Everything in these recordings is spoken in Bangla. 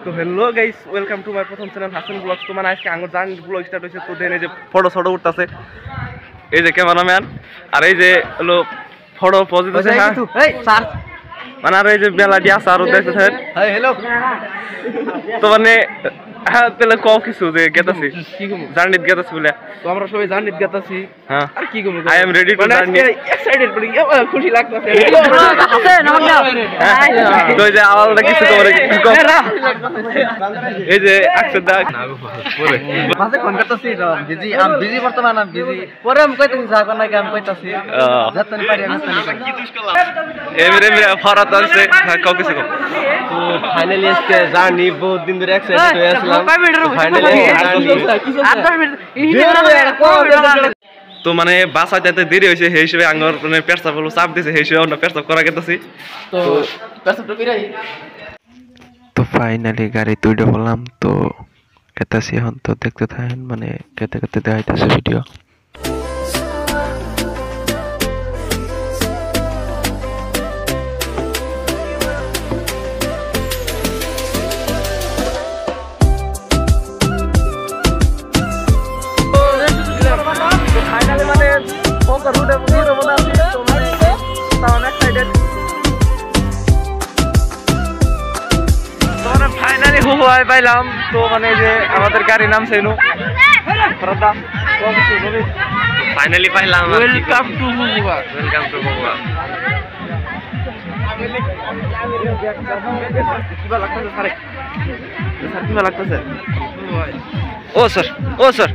তো hello guys, welcome to my প্রথম চ্যানেল হাসান ব্লগস। তো মানে আজকে আঙ্গুর জার্নি ব্লগ স্টার্ট হয়েছে। তো দেন এই যে ফটো ফটো উঠতেছে, এই যে ক্যামেরাম্যান, আর এই যে হলো ফটো পজিটিভ আছে। হ্যাঁ মানে আর এই যে মেলাডি আছে আরো দেখতেছেন। হ্যালো তো মানে হ্যাঁ তাহলে কম কিছু যে গেতাছি জার্নিত গেতাছি বলে তো আমরা সবাই জার্নিত গেতাছি। হ্যাঁ আর কি কমু, I am ready to journey, excited বলি খুশি লাগতেছে। তো এই যে আলাদা কিছু করে এই যে আকসের দাগ মাঝে কোন করতেছি বিজি আম বিজি বর্তমান আম বিজি পরে আমি কইতাছি যাগো না আমি কইতাছি যতন পারি আমি এমরে ফরাত আছে কাউ কিছু কম। তো ফাইনালি আজকে জার্নি বহুত দিন ধরে এক্সাইটেড হয়ে আসলাম। তো মানে বাসা যাইতে দেরি হয়েছে, সেই হিসেবে আঙ্গর মানে পেটসাপ হলো চাপ দিয়েছে, সেই হিসেবে অন্য পেটসাপ করা গেতেছি। তো ফাইনালি গাড়ি তুইটা বললাম তো গেতাছি এখন। তো দেখতে থাকেন, মানে কেতে কেতে দেখাইতেছে ভিডিও। পাইলাম তো মানে যে আমাদের গাড়ি নামছে ফাইনালি পাইলাম। Welcome to Mugua, welcome to Mugua. কিবা লাগতেছে স্যার, স্যার কিবা লাগতেছে? ও স্যার, ও স্যার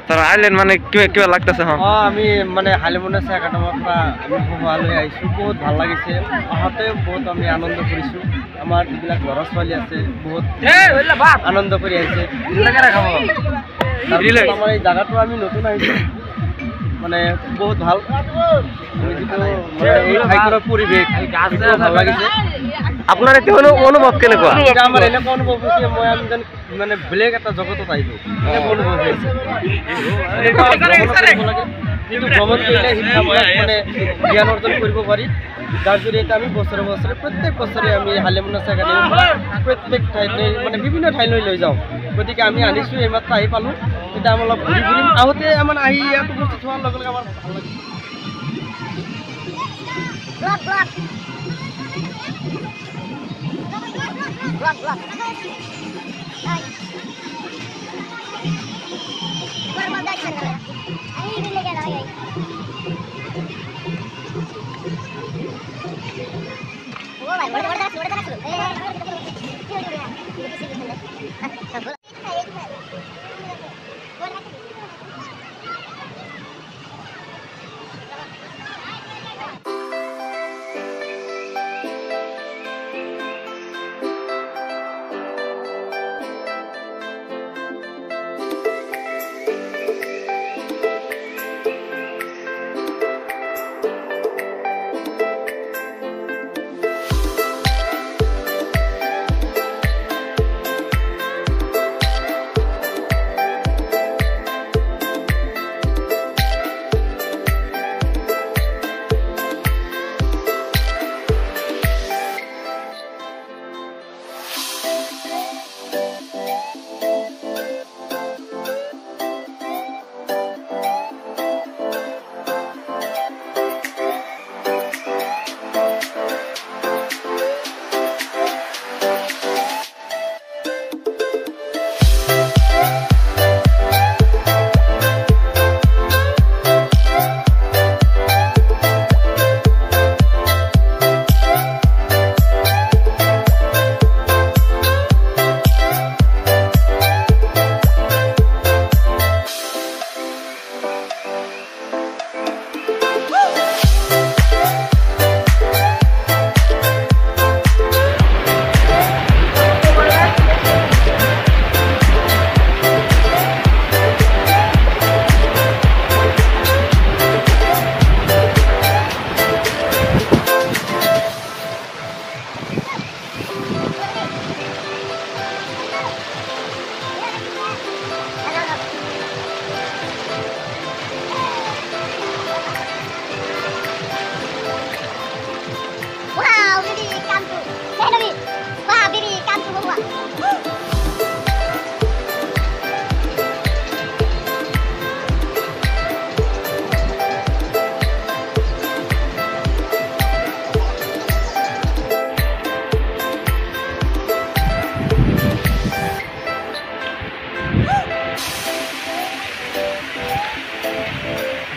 স্যার আইলেন মানে কিবা লাগতেছে? হ্যাঁ আমি মানে হালিমুনের চাকাটামাত্রা আমি খুব ভালো আইসু, বহুত ভাল লাগিছে। আহতে বহুত আমি আনন্দ কৰিছো। আমার যিবিলাক ল'ৰা ছোৱালী আছে বহুত আনন্দ কৰি আহিছে। আমার এই জায়গাটো আমি নতুন আহিছো, মানে বহুত ভাল। এই ঠাইখনৰ পৰিৱেশ ভাল লাগিছে। আপনার এতে অনুভব কেনেকুৱা? আমার এনেকুৱা অনুভৱ হৈছে মই আমি যেন মানে বেলেগ এটা জগতত আহিলো, অনুভৱ হৈছে। কিন্তু ভ্ৰমণ কৰিলে শিক্ষামূলক মানে জ্ঞান অৰ্জন কৰিব পাৰি, যাৰ জৰিয়তে আমি বছৰে বছৰে প্ৰত্যেক বছৰে আমি হালিমুনৰ চাকাডেমী প্ৰত্যেক ঠাইলৈ মানে বিভিন্ন ঠাইলৈ লৈ যাওঁ। গতিকে আমি আনিছোঁ, এইমাত্ৰ আহি পালোঁ। এতিয়া আমি অলপ ঘূৰি ঘূৰিম। আহোঁতে আমাৰ আহি ইয়াত উপস্থিত হোৱাৰ লগে লগে আমাৰ ভাল লাগিছে।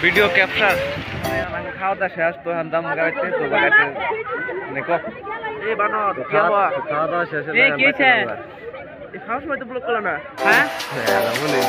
ভিডিও ক্যাপচার খাওয়া দাওয়া শেষ তো এখন দাম গাড়িতে তো গাড়িতে নেকো এই বানর কি হওয়া খাওয়া দাওয়া শেষ হলো এই কি হইছে এই খাওয়ার সময় তো ব্লক করলো না হ্যাঁ বলে